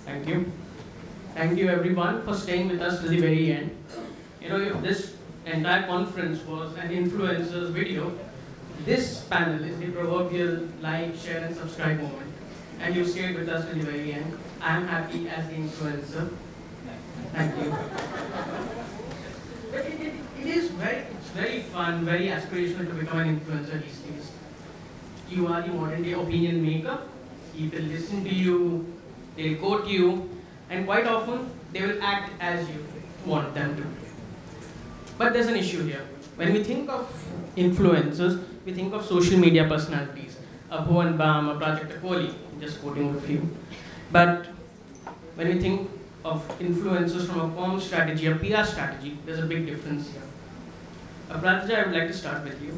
Thank you. Thank you everyone for staying with us to the very end. You know, if this entire conference was an influencer's video, this panel is the proverbial like, share and subscribe moment. And you stayed with us to the very end. I am happy as the influencer. Thank you. But it's very fun, very aspirational to become an influencer these days. You are the modern day opinion maker. People listen to you, they'll quote you, and quite often they will act as you want them to. But there's an issue here. When we think of influencers, we think of social media personalities. A Bhuvan Bam, a Aparajita, just quoting a few. But when we think of influencers from a comm strategy, a PR strategy, there's a big difference here. Aparajita, I would like to start with you.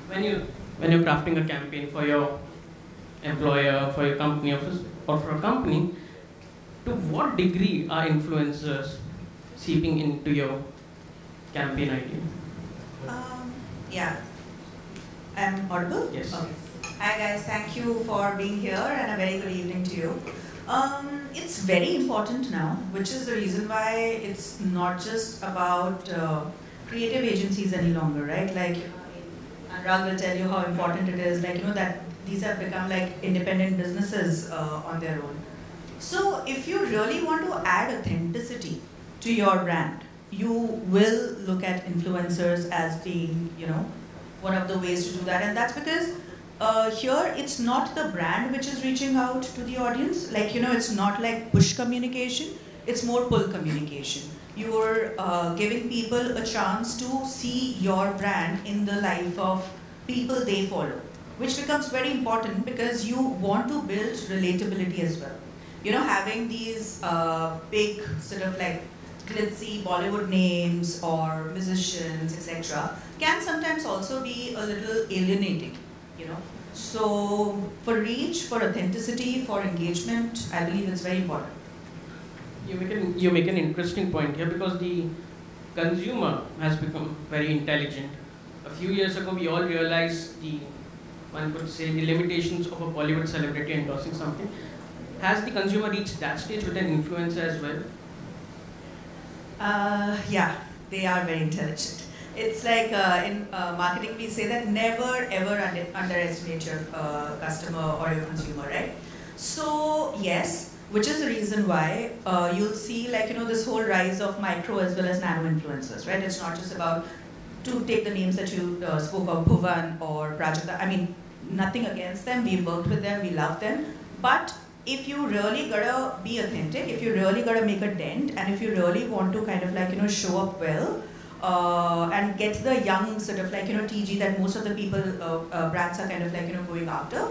When you're crafting a campaign for your employer, for your company, or for a company, to what degree are influencers seeping into your campaign idea? Yeah. I'm audible? Yes. Okay. Hi guys, thank you for being here and a very good evening to you. It's very important now, which is the reason why it's not just about creative agencies any longer, right? Like, Anurag will tell you how important it is, like, that these have become like independent businesses on their own. So if you really want to add authenticity to your brand, you will look at influencers as being, one of the ways to do that. And that's because here it's not the brand which is reaching out to the audience. Like, it's not like push communication, it's more pull communication. You're giving people a chance to see your brand in the life of people they follow, which becomes very important because you want to build relatability as well. Having these big sort of like glitzy Bollywood names or musicians, etc., can sometimes also be a little alienating, So for reach, for authenticity, for engagement, I believe it's very important. You make an interesting point here because the consumer has become very intelligent. A few years ago, we all realized one could say, the limitations of a Bollywood celebrity endorsing something. Has the consumer reached that stage with an influencer as well? Yeah, they are very intelligent. It's like in marketing we say that never ever underestimate your customer or your consumer, right? So yes, which is the reason why you'll see like this whole rise of micro as well as nano influencers, right? It's not just about, to take the names that you spoke of, Bhuvan or Prajita. I mean, nothing against them. We've worked with them, we love them, but if you really gotta be authentic, if you really gotta make a dent, and if you really want to kind of like, show up well, and get the young sort of like, TG that most of the people, brands are kind of like, going after,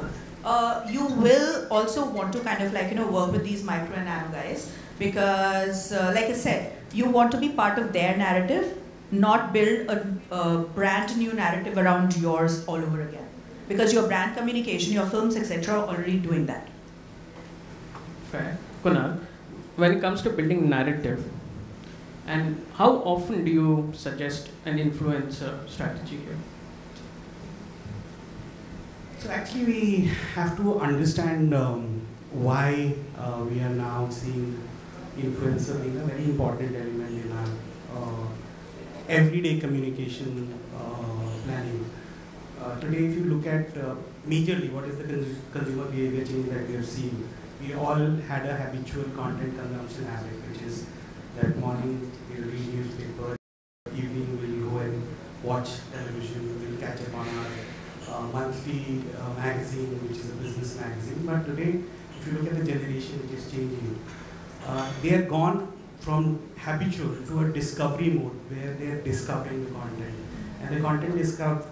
you will also want to kind of like, work with these micro and nano guys because, like I said, you want to be part of their narrative, not build a brand new narrative around yours all over again. Because your brand communication, your films, etc. are already doing that. Fair. Kunal, when it comes to building narrative, and how often do you suggest an influencer strategy here? So actually we have to understand why we are now seeing influencer being a very important element in our everyday communication planning. Today if you look at majorly what is the consumer behavior change that we have seen, we all had a habitual content consumption habit, which is that morning we'll read newspaper, evening we'll go and watch television, we'll catch up on our monthly magazine, which is a business magazine. But today, if you look at the generation which is changing, they are gone from habitual to a discovery mode where they are discovering the content. And the content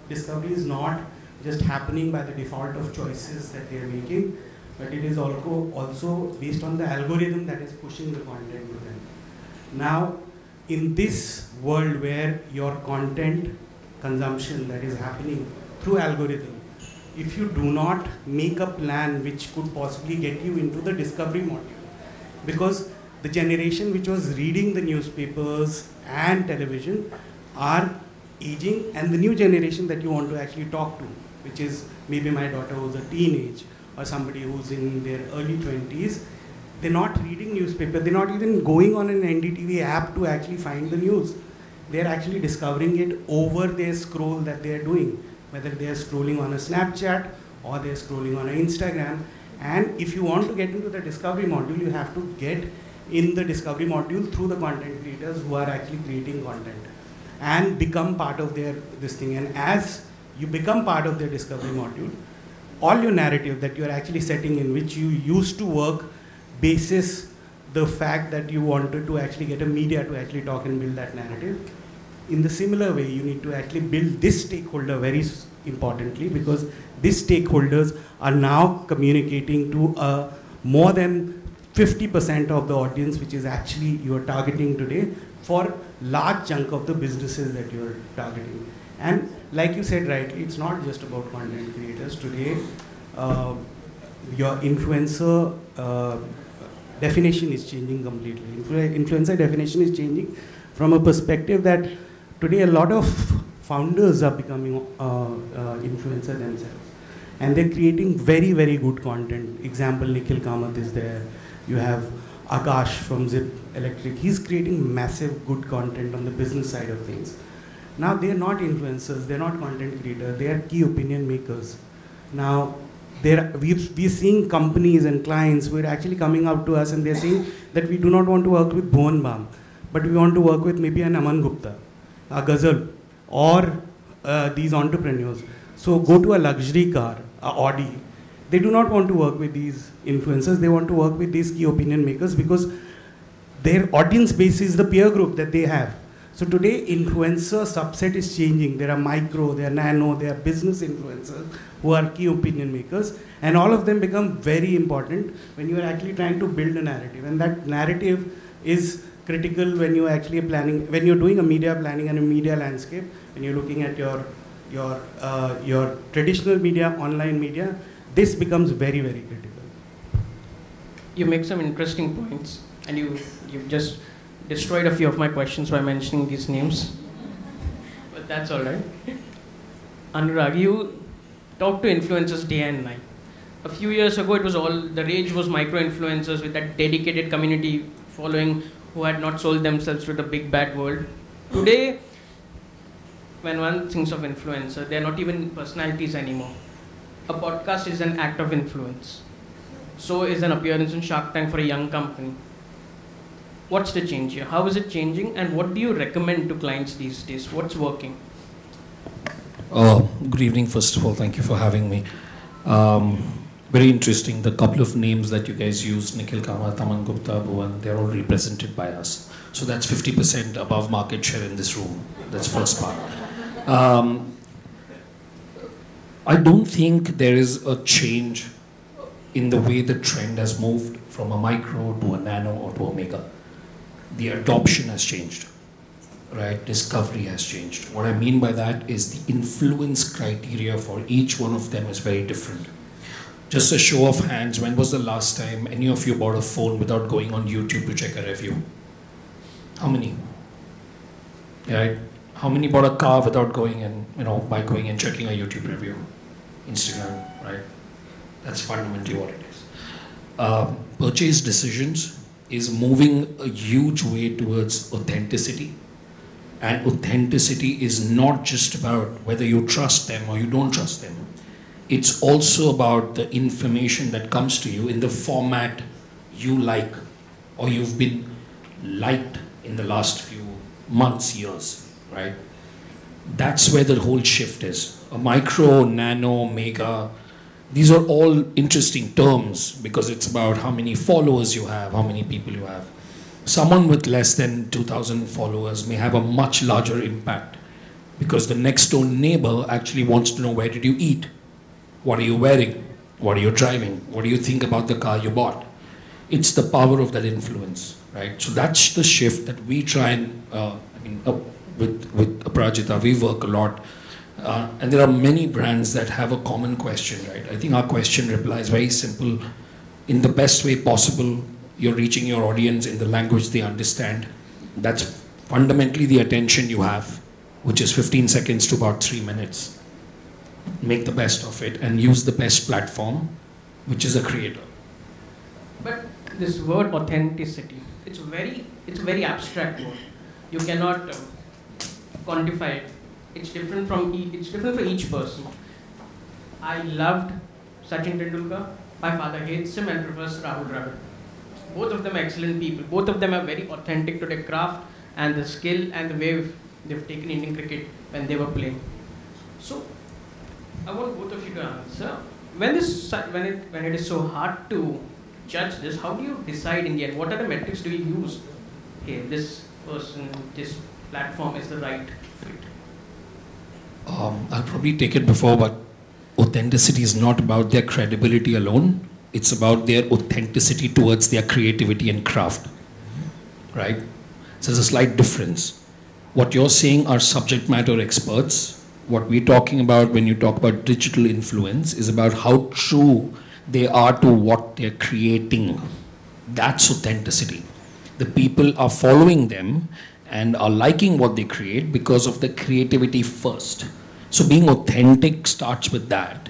discovery is not just happening by the default of choices that they are making, but it is also based on the algorithm that is pushing the content to them. Now, in this world where your content consumption that is happening through algorithm, if you do not make a plan which could possibly get you into the discovery module, because the generation which was reading the newspapers and television are aging, and the new generation that you want to actually talk to, which is maybe my daughter who's a teenage or somebody who's in their early 20s, They're not reading newspaper. They're not even going on an NDTV app to actually find the news. They're actually discovering it over their scroll that they're doing, whether they're scrolling on a Snapchat or they're scrolling on an Instagram. And if you want to get into the discovery module, you have to get in the discovery module through the content creators who are actually creating content and become part of this thing. And as you become part of their discovery module, all your narrative that you're actually setting in, which you used to work basis the fact that you wanted to actually get a media to actually talk and build that narrative. In the similar way, you need to actually build this stakeholder very importantly, because these stakeholders are now communicating to more than 50% of the audience, which is actually you're targeting today for large chunk of the businesses that you're targeting. And like you said rightly, it's not just about content creators. Today, your influencer definition is changing completely. Influencer definition is changing from a perspective that today a lot of founders are becoming influencer themselves. And they're creating very, very good content. Example, Nikhil Kamath is there. You have Akash from Zip Electric. He's creating massive good content on the business side of things. Now, they're not influencers, they're not content creators, they are key opinion makers. Now, we're seeing companies and clients who are actually coming up to us and they're saying that we do not want to work with Bhuvan Bam, but we want to work with maybe an Aman Gupta, a Ghazal, or these entrepreneurs. So go to a luxury car, a Audi. They do not want to work with these influencers, they want to work with these key opinion makers because their audience base is the peer group that they have. So today, influencer subset is changing. There are micro, there are nano, there are business influencers who are key opinion makers, and all of them become very important when you are actually trying to build a narrative. And that narrative is critical when you are actually planning, when you're doing a media planning and a media landscape, when you're looking at your traditional media, online media, this becomes very, very critical. You make some interesting points, and you just destroyed a few of my questions by mentioning these names, but that's all right. Anurag, you talk to influencers day and night. A few years ago, the rage was micro-influencers with that dedicated community following who had not sold themselves to the big bad world. Today, when one thinks of influencer, they're not even personalities anymore. A podcast is an act of influence. So is an appearance in Shark Tank for a young company. What's the change here? How is it changing? And what do you recommend to clients these days? What's working? Good evening, first of all. Thank you for having me. Very interesting. The couple of names that you guys used, Nikhil Kamath, Aman Gupta, Bhuvan, they're all represented by us. So that's 50% above market share in this room. That's first part. I don't think there is a change in the way the trend has moved from a micro to a nano or to a mega. The adoption has changed, right? Discovery has changed. What I mean by that is the influence criteria for each one of them is very different. Just a show of hands, when was the last time any of you bought a phone without going on YouTube to check a review? How many? Right? How many bought a car without going and, by going and checking a YouTube review? Instagram, right? That's fundamentally what it is. Purchase decisions is moving a huge way towards authenticity. And authenticity is not just about whether you trust them or you don't trust them. It's also about the information that comes to you in the format you like or you've been liked in the last few months, years, right? That's where the whole shift is. A micro, nano, mega, these are all interesting terms because it's about how many followers you have, how many people you have. Someone with less than 2,000 followers may have a much larger impact because the next door neighbor actually wants to know, where did you eat? What are you wearing? What are you driving? What do you think about the car you bought? It's the power of that influence, right? So that's the shift that we try and, with Aparajita, we work a lot. And there are many brands that have a common question, right? I think our question reply is very simple. In the best way possible, you're reaching your audience in the language they understand. That's fundamentally the attention you have, which is 15 seconds to about 3 minutes. Make the best of it and use the best platform, which is a creator. But this word authenticity. It's a very abstract word. You cannot quantify it. It's different for each person. I loved Sachin Tendulkar. My father hates him and prefers Rahul Dravid. Both of them are excellent people. Both of them are very authentic to their craft and the skill and the way they've taken Indian cricket when they were playing. So, I want both of you to answer. When it is so hard to judge this, how do you decide in the end? What are the metrics do you use? Okay, this person, this platform is the right fit. I'll probably take it before, but authenticity is not about their credibility alone. It's about their authenticity towards their creativity and craft, right? So there's a slight difference. What you're saying are subject matter experts. What we're talking about when you talk about digital influence is about how true they are to what they're creating. That's authenticity. The people are following them and are liking what they create because of the creativity first. So being authentic starts with that.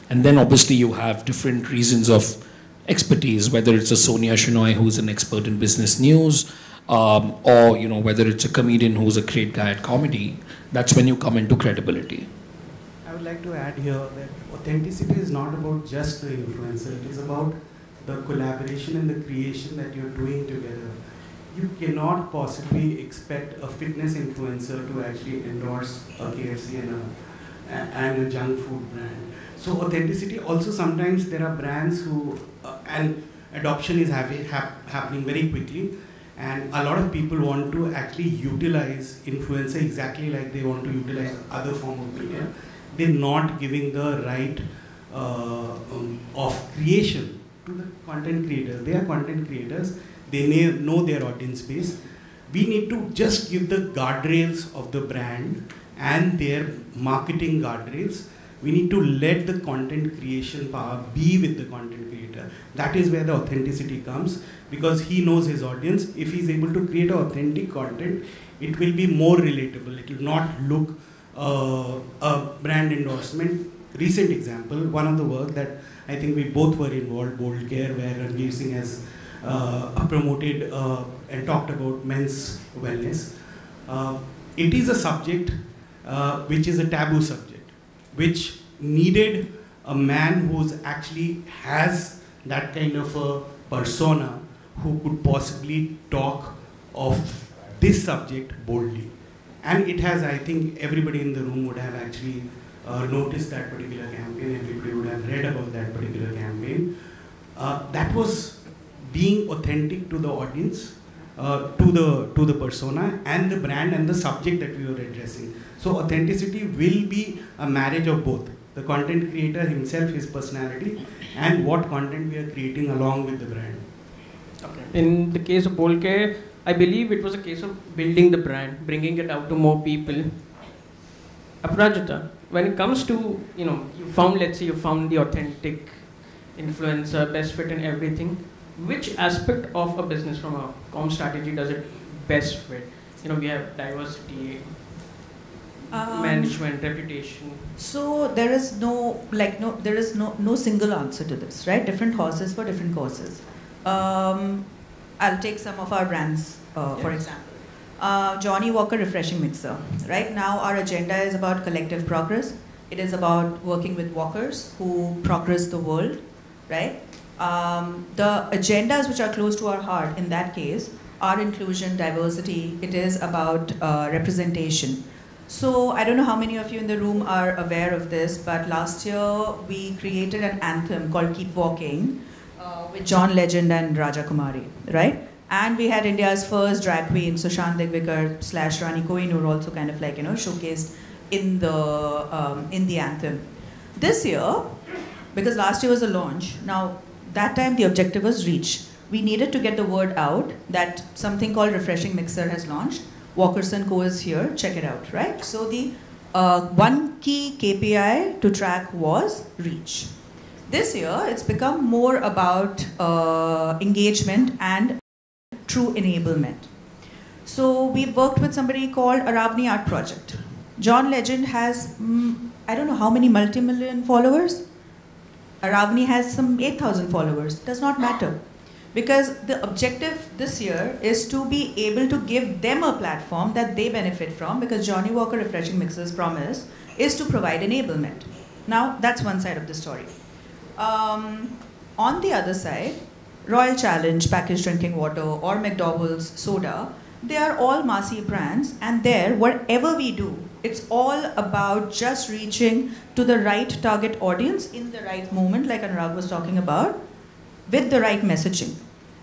And then obviously you have different reasons of expertise, whether it's a Sonia Shenoy who's an expert in business news, or whether it's a comedian who's a great guy at comedy. That's when you come into credibility. I would like to add here that authenticity is not about just the influencer. It is about the collaboration and the creation that you're doing together. You cannot possibly expect a fitness influencer to actually endorse a KFC and a junk food brand. So authenticity, also sometimes there are brands who, and adoption is happening very quickly, and a lot of people want to actually utilize influencer exactly like they want to utilize other form of media. They're not giving the right of creation to the content creators. They are content creators. They may know their audience base. We need to just give the guardrails of the brand and their marketing guardrails. We need to let the content creation power be with the content creator. That is where the authenticity comes, because he knows his audience. If he's able to create authentic content, it will be more relatable. It will not look a brand endorsement. Recent example, one of the work that I think we both were involved, Bold Care, where Ranveer Singh has promoted and talked about men's wellness. It is a subject which is a taboo subject, which needed a man who actually has that kind of a persona who could possibly talk of this subject boldly. And it has, I think, everybody in the room would have actually noticed that particular campaign, everybody would have read about that particular campaign. That was being authentic to the audience, to the persona and the brand and the subject that we were addressing. So authenticity will be a marriage of both. The content creator himself, his personality, and what content we are creating along with the brand. Okay. In the case of Bold Care, I believe it was a case of building the brand, bringing it out to more people. Aparajita, when it comes to, let's say you found the authentic influencer, best fit and everything, which aspect of a business from a comm strategy does it best fit? We have diversity, management, reputation. So there is no single answer to this, right? Different horses for different courses. I'll take some of our brands, for example. Johnny Walker Refreshing Mixer. Right now our agenda is about collective progress. It is about working with walkers who progress the world, right? The agendas which are close to our heart in that case are inclusion, diversity. It is about representation. So I don't know how many of you in the room are aware of this, but last year we created an anthem called Keep Walking with John Legend and Raja Kumari, right? And we had India's first drag queen, Sushant Digvikar / Rani Kohinoor, also kind of showcased in the anthem. This year, because last year was a launch, now that time the objective was reach. We needed to get the word out that something called Refreshing Mixer has launched. Walkers & Co is here, check it out, right? So the one key KPI to track was reach. This year, it's become more about engagement and true enablement. So we've worked with somebody called Aravni Art Project. John Legend has, I don't know how many multi-million followers. Aravni has some 8,000 followers, does not matter. Because the objective this year is to be able to give them a platform that they benefit from, because Johnnie Walker Refreshing Mixer's promise is to provide enablement. Now, that's one side of the story. On the other side, Royal Challenge, packaged drinking water, or McDowell's soda, they are all massy brands, and there, whatever we do, it's all about just reaching to the right target audience in the right moment, like Anurag was talking about, with the right messaging.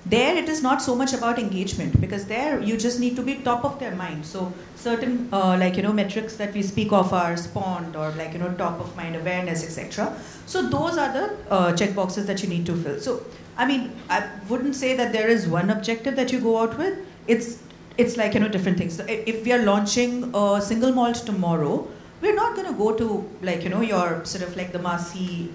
There, it is not so much about engagement, because there you just need to be top of their mind. So certain metrics that we speak of are spawned, or top of mind awareness, etc. So those are the check boxes that you need to fill. So I mean, I wouldn't say that there is one objective that you go out with. It's like different things. So if we are launching a single malt tomorrow, we're not going to go to your sort of like the massy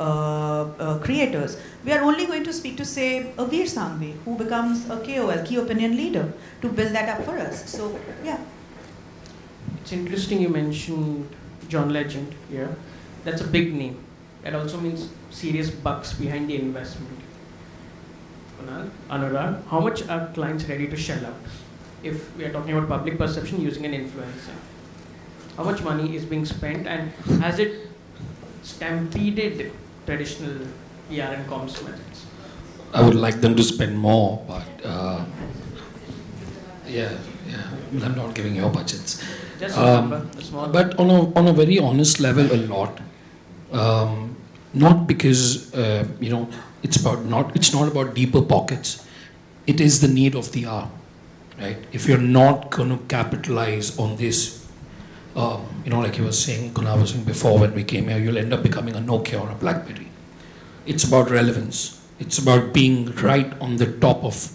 creators. We are only going to speak to, say, a Veer Sangvi, who becomes a KOL, key opinion leader, to build that up for us. So yeah. It's interesting you mentioned John Legend here. That's a big name. That also means serious bucks behind the investment. Kunal, Anurag, how much are clients ready to shell out if we are talking about public perception using an influencer? How much money is being spent, and has it stampeded traditional PR and comms methods? I would like them to spend more, but I'm not giving your budgets. Just a number, a small. But on a very honest level, a lot. Not because it's not about deeper pockets. It is the need of the hour, right? If you're not going to capitalize on this, like you were saying, Kunal was saying before when we came here, you'll end up becoming a Nokia or a BlackBerry. It's about relevance. It's about being right on the top of,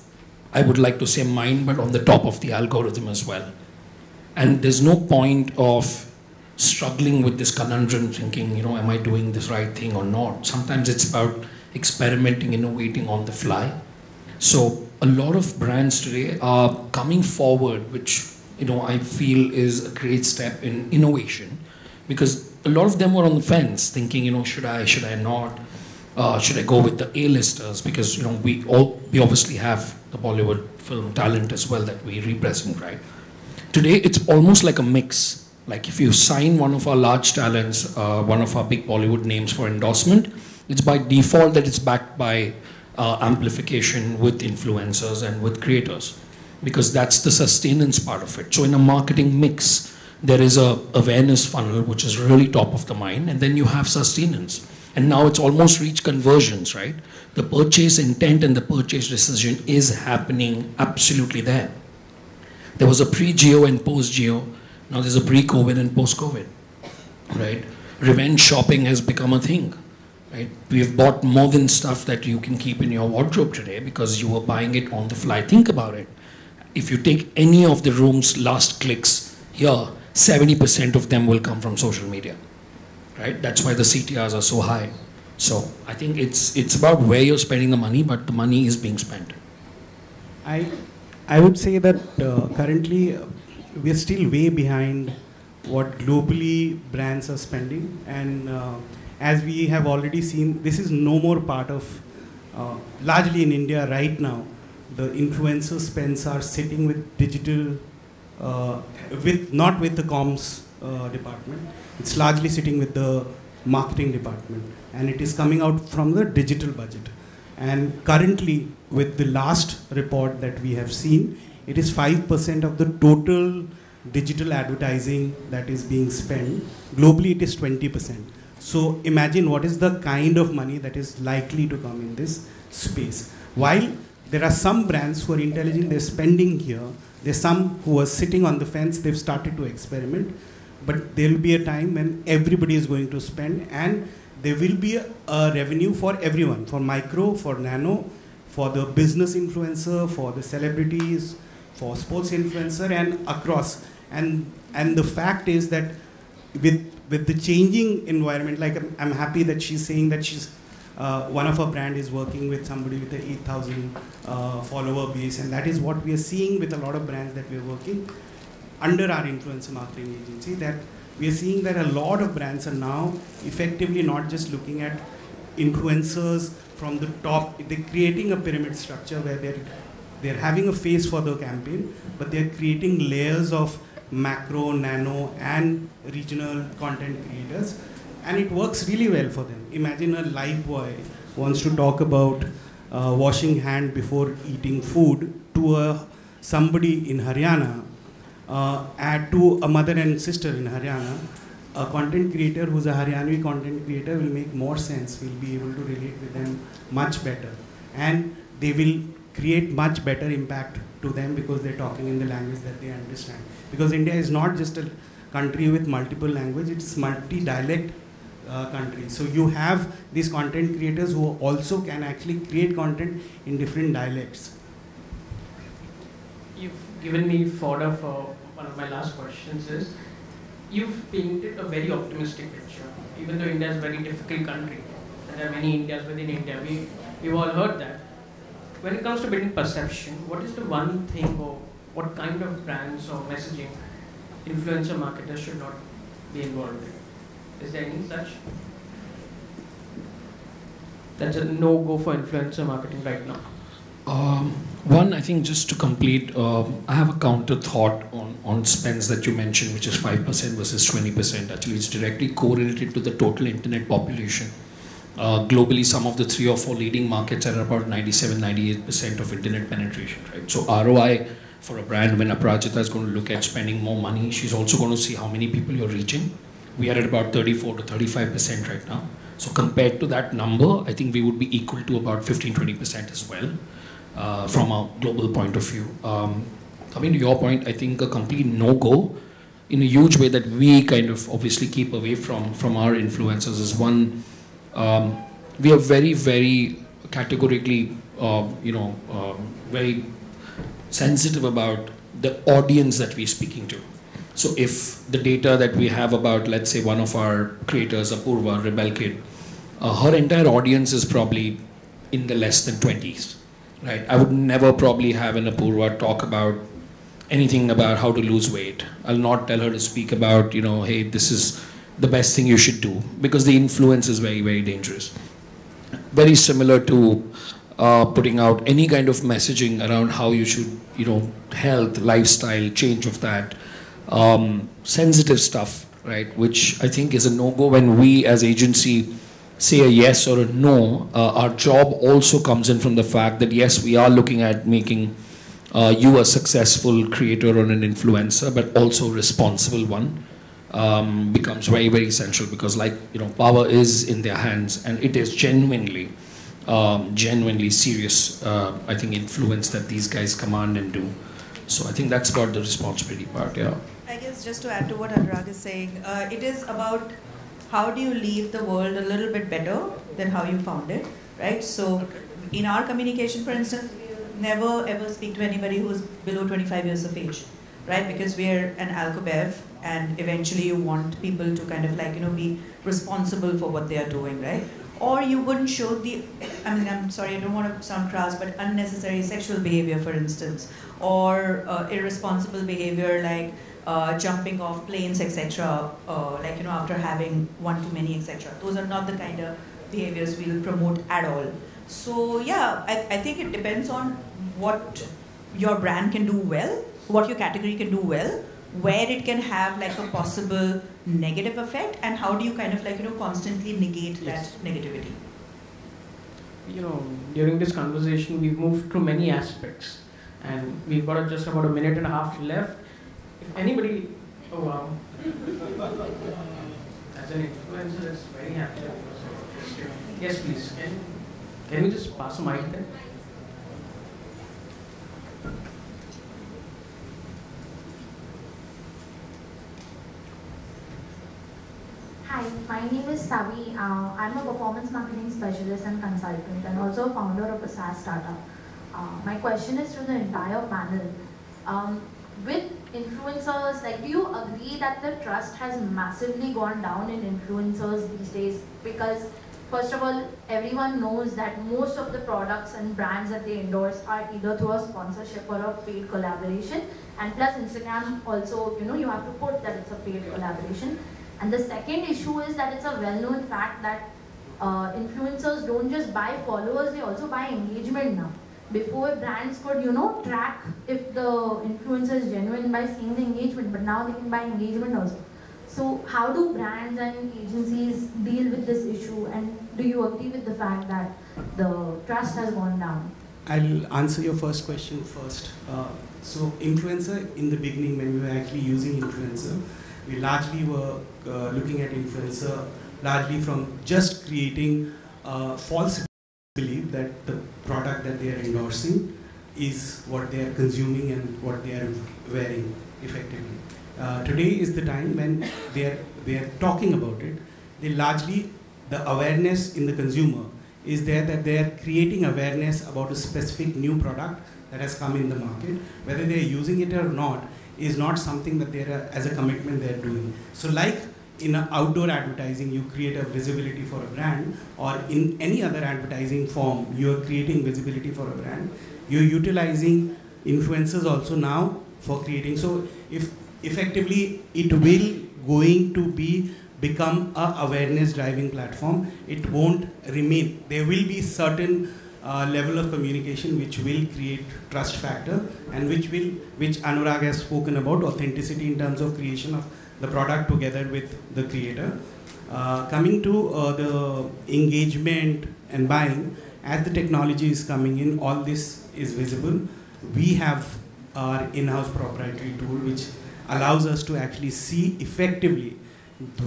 I would like to say mine, but on the top of the algorithm as well. And there's no point of struggling with this conundrum, thinking, am I doing this right thing or not? Sometimes it's about experimenting, innovating on the fly. So a lot of brands today are coming forward, which I feel is a great step in innovation, because a lot of them were on the fence, thinking, should I not? Should I go with the A-listers? Because we obviously have the Bollywood film talent as well that we represent, right? Today it's almost like a mix. Like if you sign one of our large talents, one of our big Bollywood names for endorsement, it's by default that it's backed by amplification with influencers and with creators, because that's the sustenance part of it. So in a marketing mix, there is a awareness funnel, which is really top of the mind, and then you have sustenance. And now it's almost reached conversions, right? The purchase intent and the purchase decision is happening absolutely there. There was a pre-Geo and post-Geo. Now there's a pre-COVID and post-COVID, right? Revenge shopping has become a thing, right? We've bought more than stuff that you can keep in your wardrobe today because you were buying it on the fly. Think about it. If you take any of the room's last clicks here, 70% of them will come from social media, right? That's why the CTRs are so high. So I think it's about where you're spending the money, but the money is being spent. I would say that currently we're still way behind what globally brands are spending, and as we have already seen, this is no more part of, largely in India right now, the influencer spends are sitting with digital, not with the comms department. It's largely sitting with the marketing department, and it is coming out from the digital budget. And currently, with the last report that we have seen, it is 5% of the total digital advertising that is being spent. Globally, it is 20%. So imagine what is the kind of money that is likely to come in this space. While there are some brands who are intelligent, they're spending here. There's some who are sitting on the fence, they've started to experiment. But there will be a time when everybody is going to spend, and there will be a revenue for everyone, for micro, for nano, for the business influencer, for the celebrities, for sports influencer, and across. And the fact is that with the changing environment, like I'm happy that she's saying that she's one of her brand is working with somebody with an 8,000 follower base, and that is what we are seeing with a lot of brands that we are working under our influencer marketing agency, that we are seeing that a lot of brands are now effectively not just looking at influencers from the top, they're creating a pyramid structure where they're having a face for the campaign, but they're creating layers of macro, nano, and regional content creators, and it works really well for them. Imagine a live boy wants to talk about washing hand before eating food to somebody in Haryana, to a mother and sister in Haryana. A content creator who's a Haryanvi content creator will make more sense, will be able to relate with them much better, and they will create much better impact to them because they're talking in the language that they understand. Because India is not just a country with multiple languages, it's multi-dialect country. So you have these content creators who also can actually create content in different dialects. You've given me fodder for one of my last questions is, you've painted a very optimistic picture. Even though India is a very difficult country, there are many Indias within India, we've all heard that. When it comes to building perception, what is the one thing or what kind of brands or messaging influencer marketers should not be involved in? Is there any such? That's a no-go for influencer marketing right now. One, I think just to complete, I have a counter thought on spends that you mentioned, which is 5% versus 20%. Actually, it's directly correlated to the total internet population. Globally, some of the 3 or 4 leading markets are about 97-98% of internet penetration, right? So ROI for a brand, when Aparajita is going to look at spending more money, she's also going to see how many people you're reaching. We are at about 34 to 35% right now. So compared to that number, I think we would be equal to about 15-20% as well, from a global point of view. Coming to your point, I think a complete no-go in a huge way that we kind of obviously keep away from our influencers is one, we are very, very categorically, very sensitive about the audience that we're speaking to. So if the data that we have about, let's say, one of our creators, Apurva, Rebel Kid, her entire audience is probably in the less than 20s, right? I would never probably have an Apurva talk about anything about how to lose weight. I'll not tell her to speak about, hey, this is the best thing you should do, because the influence is very, very dangerous. Very similar to putting out any kind of messaging around how you should, health, lifestyle, change of that, sensitive stuff, right? Which I think is a no-go. When we as agency say a yes or a no, our job also comes in from the fact that yes, we are looking at making you a successful creator or an influencer, but also a responsible one. Becomes very, very essential, because power is in their hands, and it is genuinely serious, I think, influence that these guys command and do. So I think that's about the responsibility part, yeah. I guess just to add to what Anurag is saying, it is about how do you leave the world a little bit better than how you found it, right? So in our communication, for instance, we never ever speak to anybody who's below 25 years of age, right? Because we're an alcobev, and eventually you want people to kind of be responsible for what they are doing, right? Or you wouldn't show I'm sorry, I don't want to sound crass, but unnecessary sexual behavior, for instance, or irresponsible behavior like jumping off planes, etc., after having one too many, etc. Those are not the kind of behaviors we'll promote at all. So yeah, I think it depends on what your brand can do well, what your category can do well, where it can have a possible negative effect, and how do you kind of constantly negate that negativity. During this conversation, we've moved through many aspects, and we've got just about a minute and a half left. If anybody, oh wow, as an influencer, it's very happy. Yes, please. Can we just pass a mic then? Hi, my name is Savi. I'm a performance marketing specialist and consultant, and also founder of a SaaS startup. My question is to the entire panel. With influencers, do you agree that the trust has massively gone down in influencers these days? Because first of all, everyone knows that most of the products and brands that they endorse are either through a sponsorship or a paid collaboration. And plus Instagram also, you have to put that it's a paid collaboration. And the second issue is that it's a well-known fact that influencers don't just buy followers, they also buy engagement now. Before, brands could, track if the influencer is genuine by seeing the engagement, but now they can buy engagement also. So how do brands and agencies deal with this issue, and do you agree with the fact that the trust has gone down? I'll answer your first question first. So influencer, in the beginning when we were actually using influencer, we largely were looking at influencer largely from just creating false belief that the product that they are endorsing is what they are consuming and what they are wearing effectively. Today is the time when they are talking about it. They largely, the awareness in the consumer is there that they are creating awareness about a specific new product that has come in the market. Whether they are using it or not is not something that they are, as a commitment they are doing. So like in outdoor advertising, you create a visibility for a brand, or in any other advertising form, you are creating visibility for a brand. You're utilizing influencers also now for creating. So if effectively it will going to become a awareness driving platform, it won't remain. There will be certain level of communication which will create trust factor, and which Anurag has spoken about, authenticity in terms of creation of the product together with the creator. Coming to the engagement and buying, as the technology is coming in, all this is visible. We have our in-house proprietary tool which allows us to actually see effectively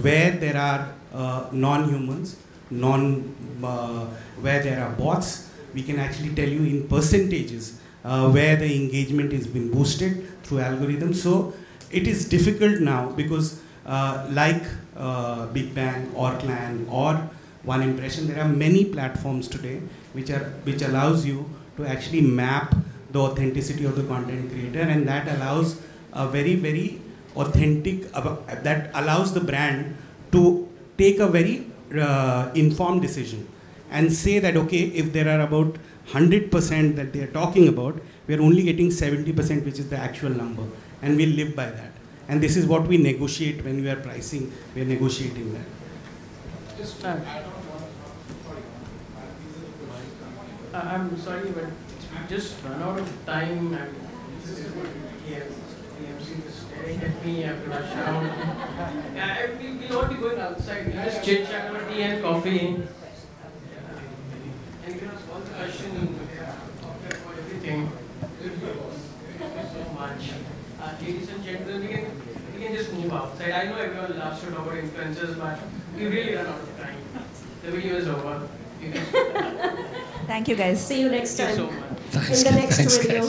where there are non-humans, where there are bots. We can actually tell you in percentages where the engagement has been boosted through algorithms. So it is difficult now because like BigBang or Clan or One Impression, there are many platforms today which allows you to actually map the authenticity of the content creator, and that allows a very, very authentic, that allows the brand to take a very informed decision and say that, okay, if there are about 100% that they are talking about, we are only getting 70%, which is the actual number, and we live by that. And this is what we negotiate when we are pricing, we are negotiating that. Just I'm sorry, but just run out of time. AMC is staring at me, I have to rush out. We'll all be going outside. We'll just chit chat about tea and coffee. And you can ask all the questions for everything. Thank you so much. Ladies and gentlemen, we can just move outside. I know everyone loves to talk about influencers, but we really run out of time. The video is over. Thank you guys. See you next time. Thank you so much. In the next video.